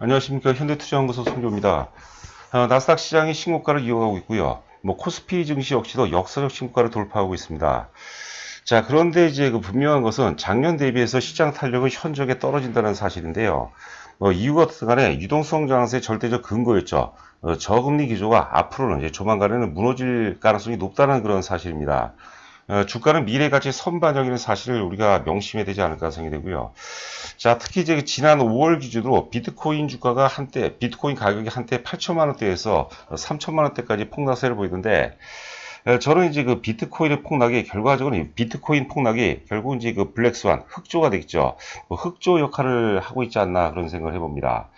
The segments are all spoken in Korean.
안녕하십니까. 현대투자연구소 손조입니다. 나스닥 시장이 신고가를 이어가고 있고요. 코스피 증시 역시도 역사적 신고가를 돌파하고 있습니다. 자, 그런데 이제 분명한 것은 작년 대비해서 시장 탄력은 현저하게 떨어진다는 사실인데요. 이유가 어떻든 간에 유동성 장세의 절대적 근거였죠. 저금리 기조가 앞으로는 이제 조만간에는 무너질 가능성이 높다는 그런 사실입니다. 주가는 미래 가치 선반영이라는 사실을 우리가 명심해야 되지 않을까 생각이 되고요. 자, 특히 이제 지난 5월 기준으로 비트코인 주가가 비트코인 가격이 한때 8천만 원대에서 3천만 원대까지 폭락세를 보이던데, 저는 이제 그 비트코인의 폭락이 결과적으로 비트코인 폭락이 결국 이제 그 블랙스완, 흑조가 되겠죠. 흑조 역할을 하고 있지 않나 그런 생각을 해봅니다.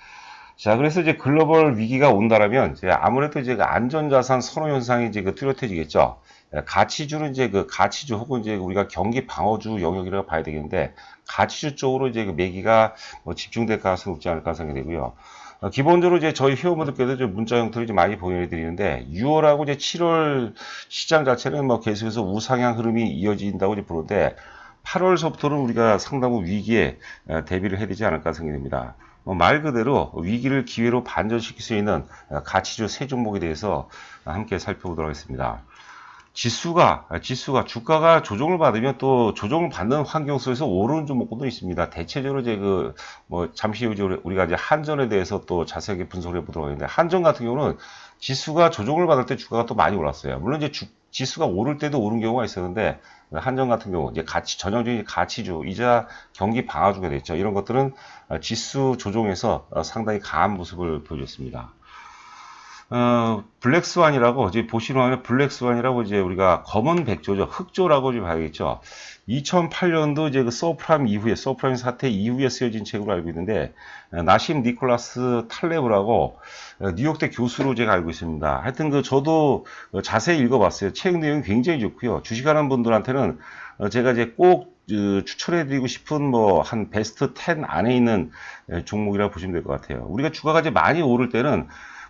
자, 그래서 이제 글로벌 위기가 온다라면 이제 아무래도 이제 그 안전자산 선호 현상이 이제 그 뚜렷해지겠죠. 가치주는 이제 그 가치주 혹은 이제 우리가 경기 방어주 영역이라고 봐야 되겠는데, 가치주 쪽으로 이제 그 매기가 집중될 가능성이 높지 않을까 생각이 되고요. 기본적으로 이제 저희 회원분들께도 좀 문자 형태로 좀 많이 보내드리는데, 6월하고 이제 7월 시장 자체는 계속해서 우상향 흐름이 이어진다고 이제 보는데, 8월서부터는 우리가 상당히 위기에 대비를 해야 되지 않을까 생각이 됩니다. 말 그대로 위기를 기회로 반전시킬 수 있는 가치주 세 종목에 대해서 함께 살펴보도록 하겠습니다. 지수가 주가가 조정을 받으면 또 조정을 받는 환경 속에서 오르는 종목도 있습니다. 대체적으로 이제 잠시 후 우리가 이제 한전에 대해서 또 자세하게 분석을 해보도록 하겠는데, 한전 같은 경우는 지수가 조정을 받을 때 주가가 또 많이 올랐어요. 물론 이제 지수가 오를 때도 오른 경우가 있었는데, 한전 같은 경우 이제 전형적인 가치주, 이자 경기 방어주가 됐죠. 이런 것들은 지수 조정에서 상당히 강한 모습을 보여줬습니다. 블랙스완이라고, 이제 보시면 블랙스완이라고 이제 우리가 검은 백조죠. 흑조라고 좀 봐야겠죠. 2008년도 이제 그 서프라임 사태 이후에 쓰여진 책으로 알고 있는데, 나심 니콜라스 탈레브라고 뉴욕대 교수로 제가 알고 있습니다. 하여튼 저도 자세히 읽어봤어요. 책 내용이 굉장히 좋고요. 주식하는 분들한테는 제가 이제 꼭 추천해드리고 싶은 한 베스트 10 안에 있는 종목이라고 보시면 될 것 같아요. 우리가 주가가 이제 많이 오를 때는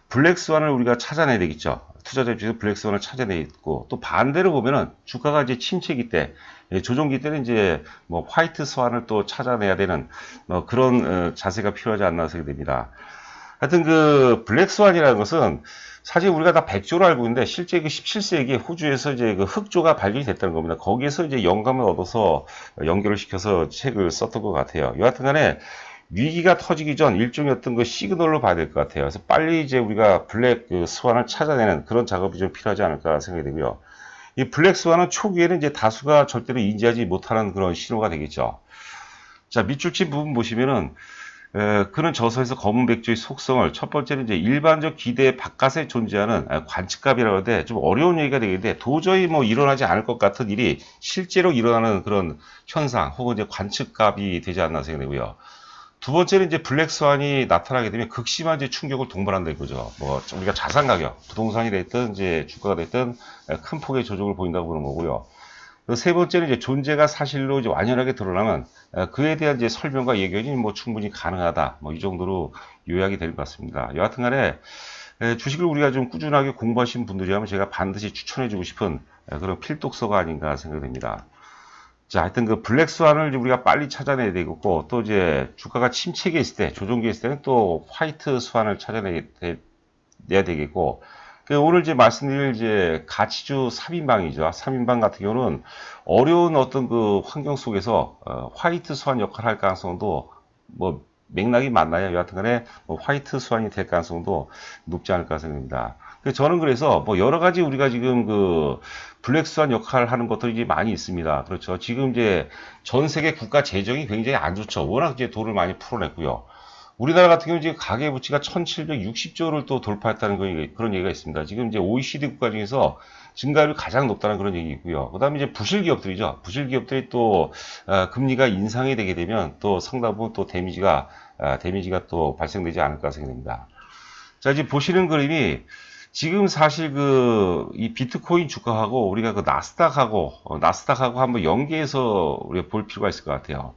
블랙스완을 우리가 찾아내야 되겠죠. 투자자 입장에서 블랙스완을 찾아내야 있고, 또 반대로 보면은 주가가 이제 침체기 때, 조정기 때는 이제 화이트 스완을 또 찾아내야 되는 그런 자세가 필요하지 않나 생각이 됩니다. 하여튼 그 블랙스완이라는 것은 사실 우리가 다 백조로 알고 있는데, 실제 그 17세기에 호주에서 이제 그 흑조가 발견이 됐다는 겁니다. 거기에서 이제 영감을 얻어서 연결을 시켜서 책을 썼던 것 같아요. 여하튼 간에 위기가 터지기 전 일종의 어떤 그 시그널로 봐야 될 것 같아요. 그래서 빨리 이제 우리가 블랙 스완을 찾아내는 그런 작업이 좀 필요하지 않을까 생각이 되고요. 이 블랙 스완은 초기에는 이제 다수가 절대로 인지하지 못하는 그런 신호가 되겠죠. 자, 밑줄친 부분 보시면은 그런 저서에서 검은 백조의 속성을, 첫 번째는 이제 일반적 기대 바깥에 존재하는 관측값이라고 하는데, 좀 어려운 얘기가 되겠는데, 도저히 일어나지 않을 것 같은 일이 실제로 일어나는 그런 현상 혹은 이제 관측값이 되지 않나 생각되고요. 두 번째는 이제 블랙스완이 나타나게 되면 극심한 이제 충격을 동반한다 이거죠. 우리가 자산 가격, 부동산이 됐든 이제 주가가 됐든 큰 폭의 조정을 보인다고 보는 거고요. 세 번째는 이제 존재가 사실로 이제 완연하게 드러나면 그에 대한 이제 설명과 예견이 충분히 가능하다. 이 정도로 요약이 될 것 같습니다. 여하튼간에 주식을 우리가 좀 꾸준하게 공부하신 분들이라면 제가 반드시 추천해주고 싶은 그런 필독서가 아닌가 생각됩니다. 자, 하여튼 그 블랙스완을 우리가 빨리 찾아내야 되겠고, 또 이제 주가가 침체기에 있을 때, 조정기에 있을 때는 또 화이트 스완을 찾아내야 되겠고, 오늘 이제 말씀드릴 이제 가치주 3인방이죠. 3인방 같은 경우는 어려운 어떤 그 환경 속에서 화이트 스완 역할을 할 가능성도 맥락이 맞나요? 여하튼 간에 화이트 스완이 될 가능성도 높지 않을까 생각합니다. 저는 그래서 여러 가지 우리가 지금 그 블랙스완 역할을 하는 것들이 많이 있습니다. 그렇죠. 지금 이제 전 세계 국가 재정이 굉장히 안 좋죠. 워낙 이제 돈을 많이 풀어냈고요. 우리나라 같은 경우 지금 가계부채가 1760조를 또 돌파했다는 그런 얘기가 있습니다. 지금 이제 OECD 국가 중에서 증가율이 가장 높다는 그런 얘기이고요. 그 다음에 이제 부실기업들이죠. 부실기업들이 또 금리가 인상이 되게 되면 또 상당 부분 또 데미지가 또 발생되지 않을까 생각됩니다. 자, 이제 보시는 그림이 지금 사실 이 비트코인 주가하고 우리가 그 나스닥하고 한번 연계해서 우리가 볼 필요가 있을 것 같아요.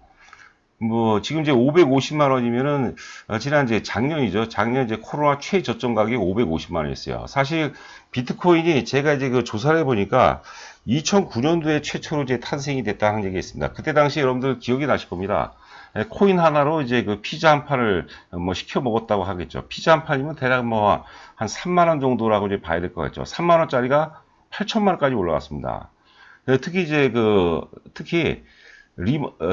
지금 이제 550만 원이면은, 지난 이제 작년 이제 코로나 최저점 가격이 550만 원이었어요. 사실 비트코인이 제가 이제 그 조사를 해보니까 2009년도에 최초로 이제 탄생이 됐다는 얘기가 있습니다. 그때 당시 여러분들 기억이 나실 겁니다. 코인 하나로 이제 그 피자 한 판을 뭐 시켜 먹었다고 하겠죠. 피자 한 판이면 대략 뭐 한 3만 원 정도라고 이제 봐야 될 것 같죠. 3만 원짜리가 8천만 원까지 올라갔습니다. 특히 이제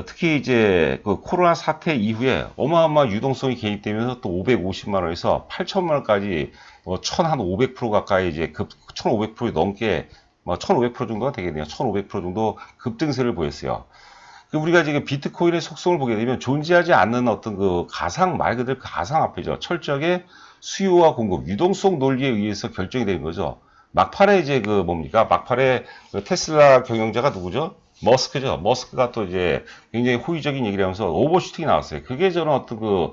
특히 이제 그 코로나 사태 이후에 어마어마한 유동성이 개입되면서 또 550만 원에서 8천만 원까지 뭐 1,500% 가까이 이제 1,500% 넘게 뭐 1,500% 정도가 되겠네요. 1,500% 정도 급등세를 보였어요. 우리가 지금 비트코인의 속성을 보게 되면 존재하지 않는 어떤 그 가상, 말 그대로 가상화폐죠. 철저하게 수요와 공급, 유동성 논리에 의해서 결정이 되는 거죠. 막판에 이제 그 뭡니까? 막판에 그 테슬라 경영자가 누구죠? 머스크죠. 머스크가 또 이제 굉장히 호의적인 얘기를 하면서 오버슈팅이 나왔어요. 그게 저는 어떤 그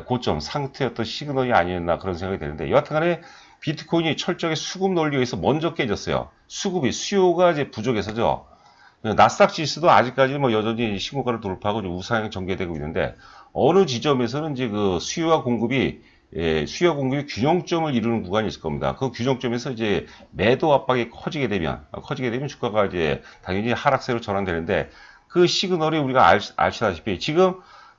고점, 상태의 어떤 시그널이 아니었나 그런 생각이 드는데, 여하튼간에 비트코인이 철저하게 수급 논리에 의해서 먼저 깨졌어요. 수요가 이제 부족해서죠. 나스닥 지수도 아직까지 뭐 여전히 신고가를 돌파하고 우상향 전개되고 있는데, 어느 지점에서는 이제 그 수요와 공급이 균형점을 이루는 구간이 있을 겁니다. 그 균형점에서 이제 매도 압박이 커지게 되면 주가가 이제 당연히 하락세로 전환되는데, 그 시그널이 우리가 아시다시피 지금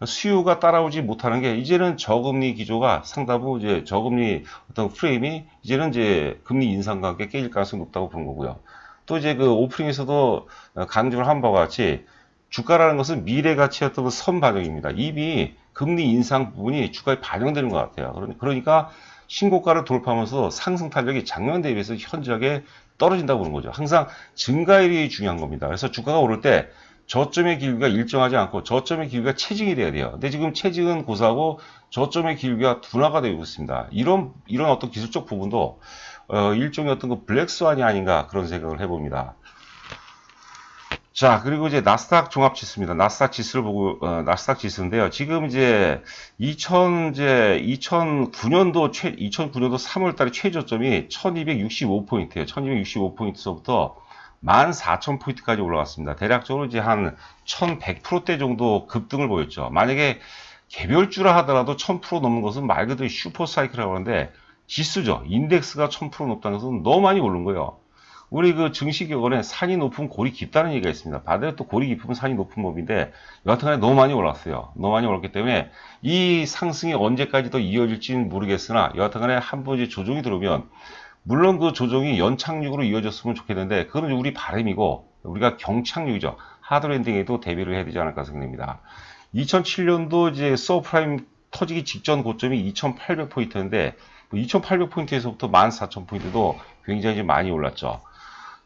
수요가 따라오지 못하는 게, 이제는 저금리 기조가 상당부 이제 저금리 어떤 프레임이 이제는 이제 금리 인상과 함께 깨질 가능성이 높다고 보는 거고요. 또 이제 그 오프닝에서도 강조를 한 바와 같이 주가라는 것은 미래 가치였던 그 선반영입니다. 이미 금리 인상 부분이 주가에 반영되는 것 같아요. 그러니까 신고가를 돌파하면서 상승 탄력이 작년 대비해서 현저하게 떨어진다고 보는 거죠. 항상 증가율이 중요한 겁니다. 그래서 주가가 오를 때 저점의 기울기가 일정하지 않고 저점의 기울기가 체증이 돼야 돼요. 근데 지금 체증은 고사하고 저점의 기울기가 둔화가 되고 있습니다. 이런 어떤 기술적 부분도 일종의 어떤 그 블랙스완이 아닌가 그런 생각을 해봅니다. 자, 그리고 이제 나스닥 종합지수입니다. 나스닥 지수를 보고, 나스닥 지수인데요. 지금 이제 2009년도 3월 달에 최저점이 1265포인트예요. 1265포인트서부터 14,000포인트까지 올라갔습니다. 대략적으로 이제 한 1100%대 정도 급등을 보였죠. 만약에 개별주라 하더라도 1000% 넘는 것은 말 그대로 슈퍼사이클이라고 하는데, 지수죠. 인덱스가 1000% 높다는 것은 너무 많이 오른 거예요. 우리 그 증시격언에 산이 높으면 골이 깊다는 얘기가 있습니다. 반대로 또 골이 깊으면 산이 높은 법인데, 여하튼간에 너무 많이 올랐어요. 너무 많이 올랐기 때문에 이 상승이 언제까지 더 이어질지는 모르겠으나, 여하튼간에 한번 이제 조정이 들어오면, 물론 그 조정이 연착륙으로 이어졌으면 좋겠는데, 그건 우리 바람이고 우리가 경착륙이죠. 하드랜딩에도 대비를 해야 되지 않을까 생각됩니다. 2007년도 이제 서프라임 터지기 직전 고점이 2,800포인트인데 2,800포인트에서부터 14,000포인트도 굉장히 많이 올랐죠.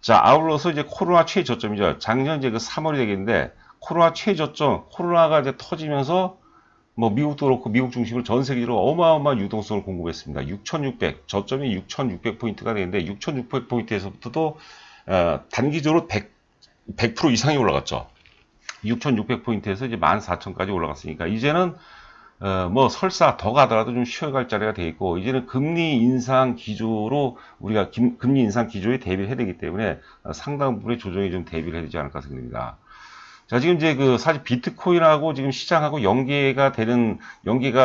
자, 아울러서 이제 코로나 최저점이죠. 작년 이제 그 3월이 되겠는데, 코로나 최저점, 코로나가 이제 터지면서 뭐 미국도 그렇고 미국 중심으로 전 세계적으로 어마어마한 유동성을 공급했습니다. 6,600, 저점이 6,600포인트가 되는데 6,600포인트에서부터도 단기적으로 100% 이상이 올라갔죠. 6,600포인트에서 이제 14,000까지 올라갔으니까 이제는 뭐 설사 더 가더라도 좀 쉬어갈 자리가 돼 있고, 이제는 금리 인상 기조로 우리가 금리 인상 기조에 대비를 해야 되기 때문에 상당 부분의 조정이 좀 대비를 해야 되지 않을까 생각됩니다. 자, 지금 이제 그 사실 비트코인하고 지금 시장하고 연계가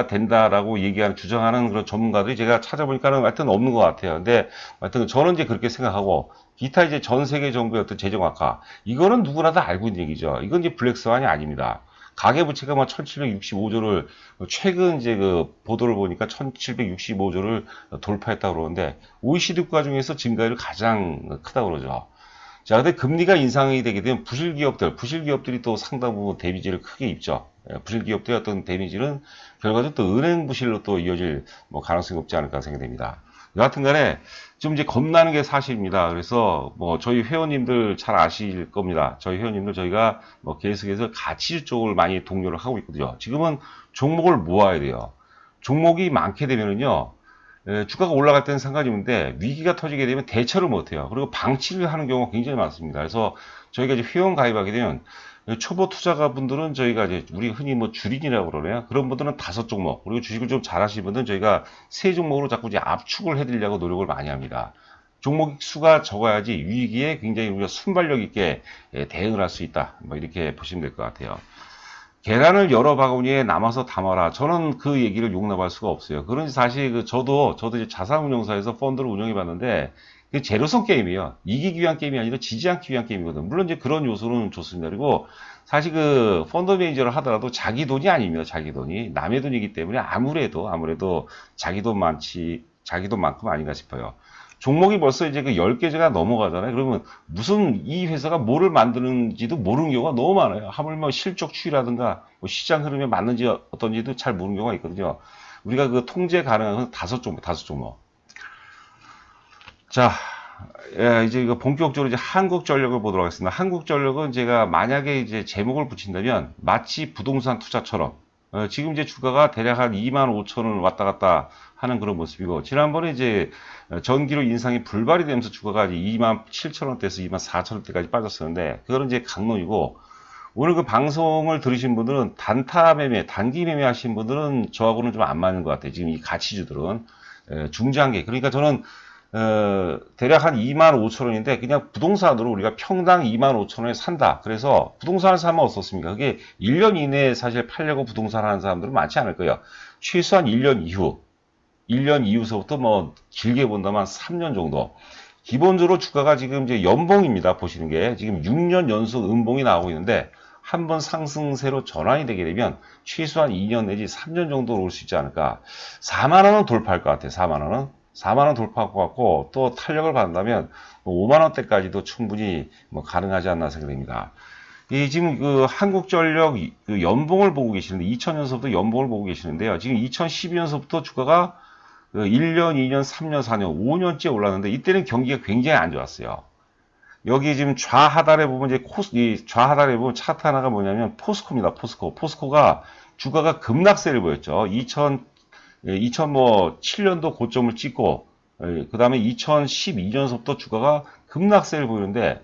된다라고 주장하는 그런 전문가들이 제가 찾아보니까는 하여튼 없는 것 같아요. 근데 하여튼 저는 이제 그렇게 생각하고, 기타 이제 전 세계 정부의 어떤 재정 악화, 이거는 누구나 다 알고 있는 얘기죠. 이건 이제 블랙스완이 아닙니다. 가계부채가 막 1765조를, 최근 이제 그 보도를 보니까 1765조를 돌파했다고 그러는데, OECD 국가 중에서 증가율이 가장 크다고 그러죠. 자, 근데 금리가 인상이 되게 되면 부실기업들이 또 상당 부분 데미지를 크게 입죠. 부실기업들의 어떤 데미지는 결과적으로 또 은행 부실로 또 이어질 뭐 가능성이 높지 않을까 생각됩니다. 여하튼 간에 좀 이제 겁나는 게 사실입니다. 그래서 뭐 저희 회원님들 잘 아실 겁니다. 저희 회원님들 저희가 뭐 계속해서 가치주 쪽을 많이 독려를 하고 있거든요. 지금은 종목을 모아야 돼요. 종목이 많게 되면은요, 주가가 올라갈 때는 상관이 없는데 위기가 터지게 되면 대처를 못해요. 그리고 방치를 하는 경우가 굉장히 많습니다. 그래서 저희가 이제 회원 가입하게 되면 초보 투자가 분들은 저희가 이제 우리 흔히 뭐 주린이라고 그러네요. 그런 분들은 5종목, 그리고 주식을 좀 잘하시는 분들은 저희가 3종목으로 자꾸 이제 압축을 해드리려고 노력을 많이 합니다. 종목 수가 적어야지 위기에 굉장히 우리가 순발력 있게 대응을 할 수 있다. 뭐 이렇게 보시면 될 것 같아요. 계란을 여러 바구니에 남아서 담아라. 저는 그 얘기를 용납할 수가 없어요. 그런 사실 저도 이제 자산운용사에서 펀드를 운영해 봤는데, 그 제로섬 게임이에요. 이기기 위한 게임이 아니라 지지 않기 위한 게임이거든. 물론 이제 그런 요소는 좋습니다. 그리고 사실 그 펀드 매니저를 하더라도 자기 돈이 아닙니다. 자기 돈이 남의 돈이기 때문에 아무래도 자기 돈만큼 아닌가 싶어요. 종목이 벌써 이제 그 10개가 넘어가잖아요. 그러면 무슨 이 회사가 뭐를 만드는지도 모르는 경우가 너무 많아요. 하물며 실적 추이라든가 뭐 시장 흐름에 맞는지 어떤지도 잘 모르는 경우가 있거든요. 우리가 그 통제 가능한 건 다섯 종목. 자, 이제 이거 본격적으로 이제 한국전력을 보도록 하겠습니다. 한국전력은 제가 만약에 이제 제목을 붙인다면 마치 부동산 투자처럼 지금 이제 주가가 대략 한 25,000원 왔다 갔다 하는 그런 모습이고, 지난번에 이제 전기료 인상이 불발이 되면서 주가가 이제 27,000원대에서 24,000원대까지 빠졌었는데, 그거는 이제 강론이고, 오늘 그 방송을 들으신 분들은 단타 매매, 단기 매매 하신 분들은 저하고는 좀 안 맞는 것 같아요. 지금 이 가치주들은 중장기. 그러니까 저는 대략 한 25,000원인데 그냥 부동산으로 우리가 평당 25,000원에 산다. 그래서 부동산을 사면 어떻습니까? 그게 1년 이내에 사실 팔려고 부동산 하는 사람들은 많지 않을 거예요. 최소한 1년 이후서부터 뭐 길게 본다면 3년 정도. 기본적으로 주가가 지금 이제 연봉입니다. 보시는 게 지금 6년 연속 음봉이 나오고 있는데, 한번 상승세로 전환이 되게 되면 최소한 2년 내지 3년 정도로 올 수 있지 않을까. 4만 원은 돌파할 것 같아요. 4만 원은. 4만 원 돌파할 것 같고, 또 탄력을 받는다면 5만 원대까지도 충분히 뭐 가능하지 않나 생각됩니다. 이 지금 그 한국전력 그 연봉을 보고 계시는데, 2000년서부터 연봉을 보고 계시는데요. 지금 2012년서부터 주가가 1년, 2년, 3년, 4년, 5년째 올랐는데, 이때는 경기가 굉장히 안 좋았어요. 여기 지금 좌하단에 보면 이 좌하단에 보면 차트 하나가 뭐냐면 포스코입니다. 포스코가 주가가 급락세를 보였죠. 2007년도 고점을 찍고, 그 다음에 2012년서부터 주가가 급락세를 보이는데,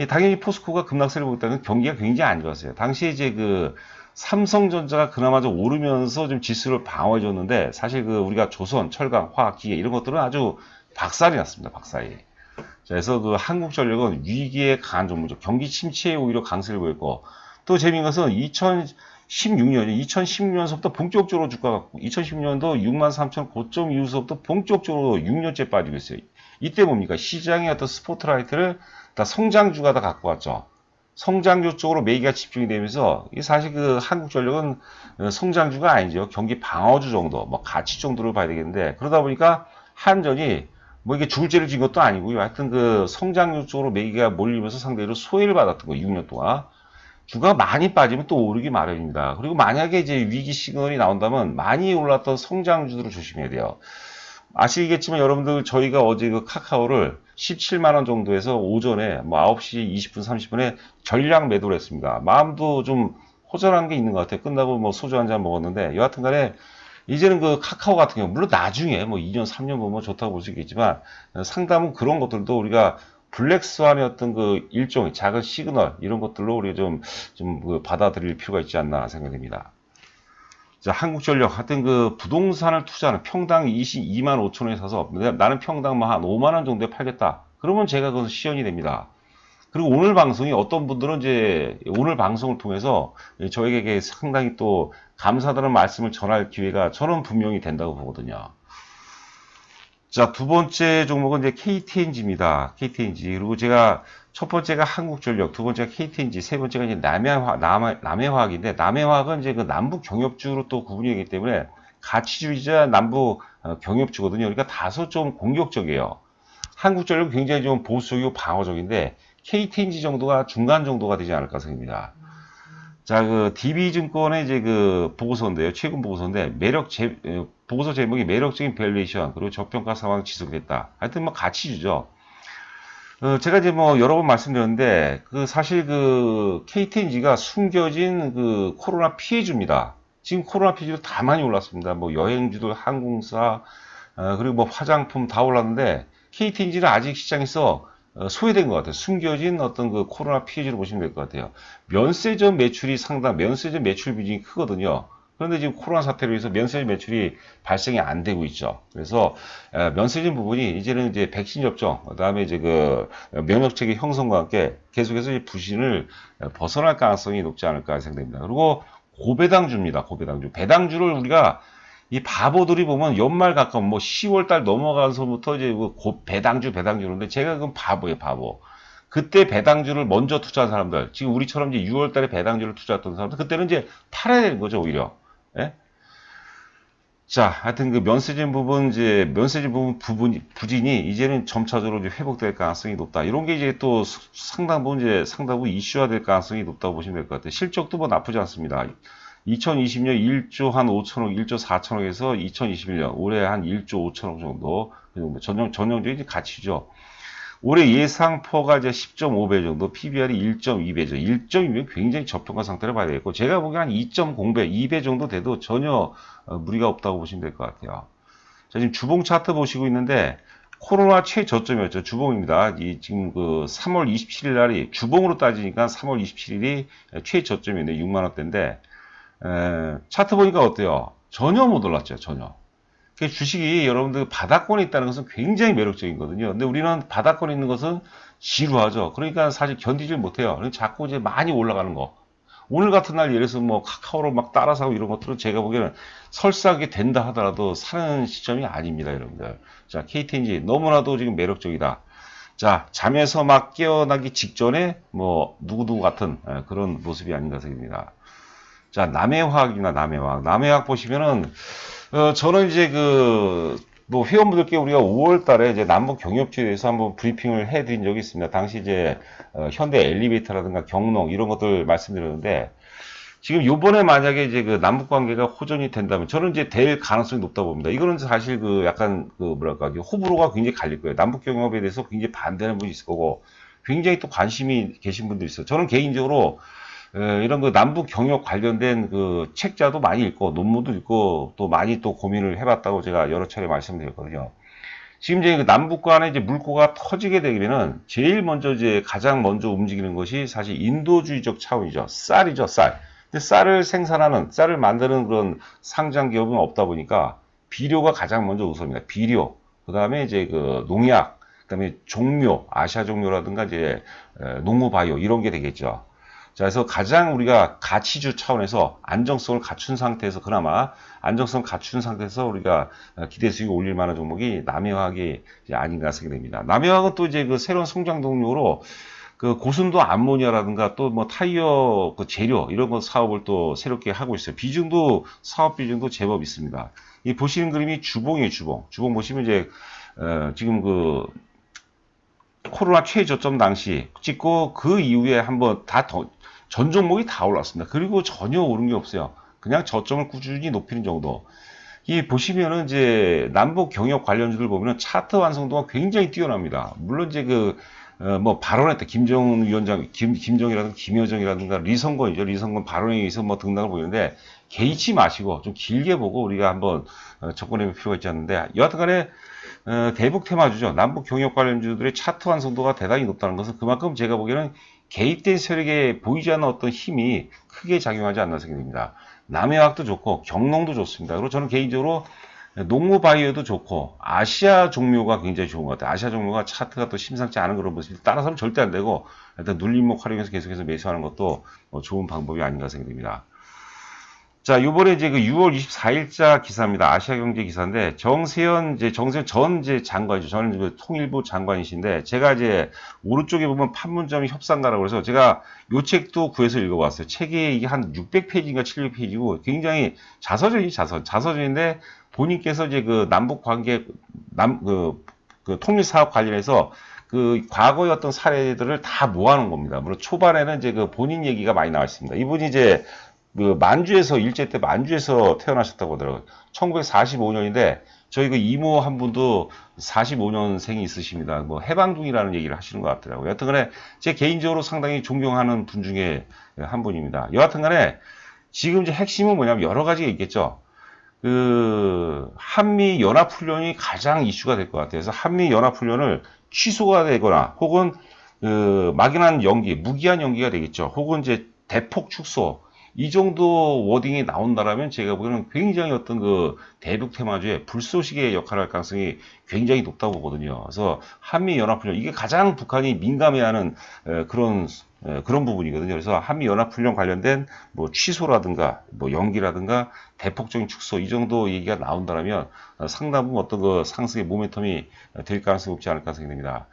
당연히 포스코가 급락세를 보였다는 경기가 굉장히 안 좋았어요. 당시에 이제 그 삼성전자가 그나마 좀 오르면서 좀 지수를 방어해줬는데, 사실 그 우리가 조선, 철강, 화학, 기계 이런 것들은 아주 박살이 났습니다. 박살이. 그래서 그 한국전력은 위기에 강한 종목이죠. 경기 침체에 오히려 강세를 보였고, 또 재미있는 것은 2016년서부터 본격적으로 주가가 2010년도 63,000 고점 이후서부터 본격적으로 6년째 빠지고 있어요. 이때 뭡니까? 시장의 어떤 스포트라이트를 다 성장주가 다 갖고 왔죠. 성장주 쪽으로 매기가 집중이 되면서, 사실 그 한국전력은 성장주가 아니죠. 경기 방어주 정도, 뭐 가치 정도를 봐야 되겠는데, 그러다 보니까 한전이 뭐 이게 죽을 죄를 진 것도 아니고요. 하여튼 그 성장률 쪽으로 매기가 몰리면서 상대로 소외를 받았던 거예요. 6년 동안. 주가가 많이 빠지면 또 오르기 마련입니다. 그리고 만약에 이제 위기 시그널이 나온다면 많이 올랐던 성장주들을 조심해야 돼요. 아시겠지만 여러분들, 저희가 어제 그 카카오를 17만원 정도에서 오전에 뭐 9시 20분, 30분에 전량 매도를 했습니다. 마음도 좀 호전한 게 있는 것 같아요. 끝나고 뭐 소주 한 잔 먹었는데, 여하튼 간에 이제는 그 카카오 같은 경우, 물론 나중에 뭐 2년, 3년 보면 좋다고 볼 수 있겠지만, 상담은 그런 것들도 우리가 블랙스완의 어떤 그 일종의 작은 시그널, 이런 것들로 우리가 좀 그 받아들일 필요가 있지 않나 생각됩니다. 자, 한국전력, 하여튼 그 부동산을 투자하는 평당 22만 5천 원에 사서 나는 평당 뭐 한 5만 원 정도에 팔겠다. 그러면 제가 그것은 시연이 됩니다. 그리고 오늘 방송이 어떤 분들은 이제 오늘 방송을 통해서 저에게 상당히 또 감사하다는 말씀을 전할 기회가 저는 분명히 된다고 보거든요. 자, 두 번째 종목은 이제 KTNG입니다. KTNG. 그리고 제가 첫 번째가 한국전력, 두 번째가 KTNG, 세 번째가 이제 남해화학인데, 남해화학은 이제 그 남북 경협주로 또 구분이 되기 때문에 가치주의자 남북 경협주거든요. 그러니까 다소 좀 공격적이에요. 한국전력은 굉장히 좀 보수적이고 방어적인데, KTNG 정도가 중간 정도가 되지 않을까 생각합니다. 자, 그 DB증권의 이제 그 보고서인데요. 최근 보고서인데 보고서 제목이 매력적인 밸류에이션 그리고 저평가 상황 지속됐다. 하여튼 뭐 가치주죠. 제가 이제 뭐 여러 번 말씀드렸는데, 그 사실 그 KTNG가 숨겨진 그 코로나 피해주입니다. 지금 코로나 피해주도 다 많이 올랐습니다. 뭐 여행주도, 항공사, 그리고 뭐 화장품 다 올랐는데, KTNG는 아직 시장에서 소외된 것 같아요. 숨겨진 어떤 그 코로나 피해주로 보시면 될 것 같아요. 면세점 매출 비중이 크거든요. 그런데 지금 코로나 사태로 해서 면세점 매출이 발생이 안 되고 있죠. 그래서 면세점 부분이 이제는 이제 백신 접종, 그다음에 이제 그 면역 체계 형성과 함께 계속해서 이 부진을 벗어날 가능성이 높지 않을까 생각됩니다. 그리고 고배당주입니다. 고배당주. 배당주를 우리가 이 바보들이 보면 연말 가까운 뭐 10월 달 넘어가서부터 이제 곧 배당주 그러는데 제가 그건 바보예요, 바보. 그때 배당주를 먼저 투자한 사람들, 지금 우리처럼 이제 6월 달에 배당주를 투자했던 사람들, 그때는 이제 팔아야 되는 거죠, 오히려. 예? 자, 하여튼 그 면세점 부분, 부진이 이제는 점차적으로 이제 회복될 가능성이 높다. 이런 게 이제 또 상당 부분 이슈화 될 가능성이 높다고 보시면 될 것 같아요. 실적도 뭐 나쁘지 않습니다. 2020년 1조 한 5천억, 1조 4천억에서 2021년 올해 한 1조 5천억 정도, 전형적인 가치죠. 올해 예상퍼가 이제 10.5배 정도, PBR이 1.2배죠. 1.2면 굉장히 저평가 상태를 봐야 되겠고, 제가 보기엔 한 2.0배, 2배 정도 돼도 전혀 무리가 없다고 보시면 될 것 같아요. 자, 지금 주봉 차트 보시고 있는데, 코로나 최저점이었죠. 주봉입니다. 지금 그 3월 27일 날이, 주봉으로 따지니까 3월 27일이 최저점이네. 6만원대인데, 차트 보니까 어때요? 전혀 못 올랐죠. 전혀. 주식이 여러분들 바닥권에 있다는 것은 굉장히 매력적이거든요. 근데 우리는 바닥권에 있는 것은 지루하죠. 그러니까 사실 견디질 못해요. 그러니까 자꾸 이제 많이 올라가는 거. 오늘 같은 날 예를 들어서 뭐 카카오로 막 따라 사고 이런 것들은 제가 보기에는 설사하게 된다 하더라도 사는 시점이 아닙니다, 여러분들. 자, KTNG 너무나도 지금 매력적이다. 자, 잠에서 막 깨어나기 직전에 뭐 누구누구 같은 그런 모습이 아닌가 생각합니다. 자, 남해화학 보시면은 저는 이제 뭐 회원분들께 우리가 5월 달에 이제 남북 경협지에 대해서 한번 브리핑을 해드린 적이 있습니다. 당시 이제, 현대 엘리베이터라든가 경농 이런 것들 말씀드렸는데, 지금 요번에 만약에 이제 그 남북 관계가 호전이 된다면 저는 이제 될 가능성이 높다고 봅니다. 이거는 사실 약간 뭐랄까, 호불호가 굉장히 갈릴 거예요. 남북 경협에 대해서 굉장히 반대하는 분이 있을 거고, 굉장히 또 관심이 계신 분들이 있어요. 저는 개인적으로 이런 남북 경협 관련된 책자도 많이 읽고 논문도 읽고 또 많이 또 고민을 해봤다고 제가 여러 차례 말씀드렸거든요. 지금 이제 남북 간에 이제 물꼬가 터지게 되면은 제일 먼저 이제 가장 먼저 움직이는 것이 사실 인도주의적 차원이죠. 쌀이죠, 쌀. 근데 쌀을 만드는 그런 상장 기업은 없다 보니까 비료가 가장 먼저 우선입니다. 비료. 그 다음에 이제 농약. 그 다음에 종묘, 아시아 종묘라든가 이제 농무바이오 이런 게 되겠죠. 자, 그래서 가장 우리가 가치주 차원에서 안정성을 갖춘 상태에서 우리가 기대 수익 올릴 만한 종목이 남해화학이 아닌가 생각이 됩니다. 남해화학은 또 이제 새로운 성장 동력으로 고순도 암모니아라든가 또 뭐 타이어 재료 이런 거 사업을 또 새롭게 하고 있어요. 사업 비중도 제법 있습니다. 이 보시는 그림이 주봉이에요, 주봉. 주봉 보시면 이제 지금 코로나 최저점 당시 찍고 그 이후에 한번 전 종목이 다 올랐습니다. 그리고 전혀 오른 게 없어요. 그냥 저점을 꾸준히 높이는 정도. 이 보시면은 이제 남북 경협 관련주들 보면은 차트 완성도가 굉장히 뛰어납니다. 물론 이제 뭐 발언했다. 김정은 위원장, 김정이라든가 김여정이라든가 리성건이죠. 리성건 발언에 의해서 뭐 등등을 보이는데 개의치 마시고 좀 길게 보고 우리가 한번 접근해 볼 필요가 있지 않는데 여하튼간에 대북 테마주죠. 남북 경협 관련주들의 차트 완성도가 대단히 높다는 것은 그만큼 제가 보기에는 개입된 세력에 보이지 않는 어떤 힘이 크게 작용하지 않나 생각됩니다. 남해화학도 좋고 경농도 좋습니다. 그리고 저는 개인적으로 농무바이오도 좋고 아시아 종묘가 굉장히 좋은 것 같아요. 아시아 종묘가 차트가 또 심상치 않은 그런 모습이 따라서는 절대 안 되고 일단 눌림목 활용해서 계속해서 매수하는 것도 좋은 방법이 아닌가 생각됩니다. 자, 요번에 이제 6월 24일자 기사입니다. 아시아경제 기사인데, 정세현 전 장관이죠. 저는 통일부 장관이신데, 제가 이제 오른쪽에 보면 판문점 협상가라고 해서 제가 요 책도 구해서 읽어봤어요. 책이 이게 한 600페이지인가 700페이지고 굉장히 자서전인데, 본인께서 이제 남북 관계, 통일 사업 관련해서 과거의 어떤 사례들을 다 모아놓은 겁니다. 물론 초반에는 이제 본인 얘기가 많이 나와 있습니다. 이분이 이제 일제 때 만주에서 태어나셨다고 하더라고요. 1945년인데, 저희 이모 한 분도 45년생이 있으십니다. 뭐, 해방둥이라는 얘기를 하시는 것 같더라고요. 여하튼 간에, 제 개인적으로 상당히 존경하는 분 중에 한 분입니다. 여하튼 간에, 지금 이제 핵심은 뭐냐면 여러 가지가 있겠죠. 한미 연합훈련이 가장 이슈가 될 것 같아요. 그래서 한미 연합훈련을 취소가 되거나, 혹은, 막연한 연기, 무기한 연기가 되겠죠. 혹은 이제 대폭 축소, 이 정도 워딩이 나온다라면 제가 보기에는 굉장히 어떤 대북 테마주의 불쏘시개 역할을 할 가능성이 굉장히 높다고 보거든요. 그래서 한미 연합훈련 이게 가장 북한이 민감해하는 그런 그런 부분이거든요. 그래서 한미연합훈련 관련된 뭐 취소라든가 뭐 연기라든가 대폭적인 축소 이 정도 얘기가 나온다면 상당 부분 어떤 그 상승의 모멘텀이 될 가능성이 높지 않을까 생각됩니다.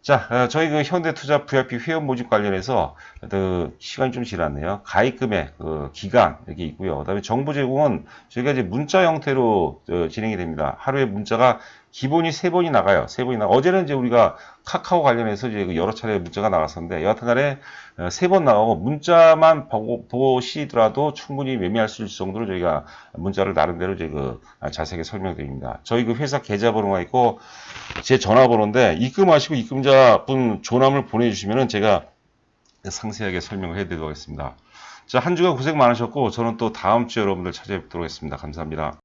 자, 저희 그 현대투자 VIP 회원 모집 관련해서 그 시간이 좀 지났네요. 가입 금액, 기간 이렇게 있고요. 그다음에 정보 제공은 저희가 이제 문자 형태로 진행이 됩니다. 하루에 문자가 기본이 3번이 나가요. 3번이 나가. 어제는 이제 우리가 카카오 관련해서 이제 그 여러 차례 문자가 나갔었는데 여하튼간에 3번 나가고 문자만 보시더라도 충분히 매매할 수 있을 정도로 저희가 문자를 나름대로 이제 그 자세하게 설명드립니다. 저희 그 회사 계좌번호가 있고 제 전화번호인데 입금하시고 입금자 분 조남을 보내주시면은 제가 상세하게 설명을 해드리도록 하겠습니다. 자, 한 주간 고생 많으셨고 저는 또 다음 주에 여러분들 찾아뵙도록 하겠습니다. 감사합니다.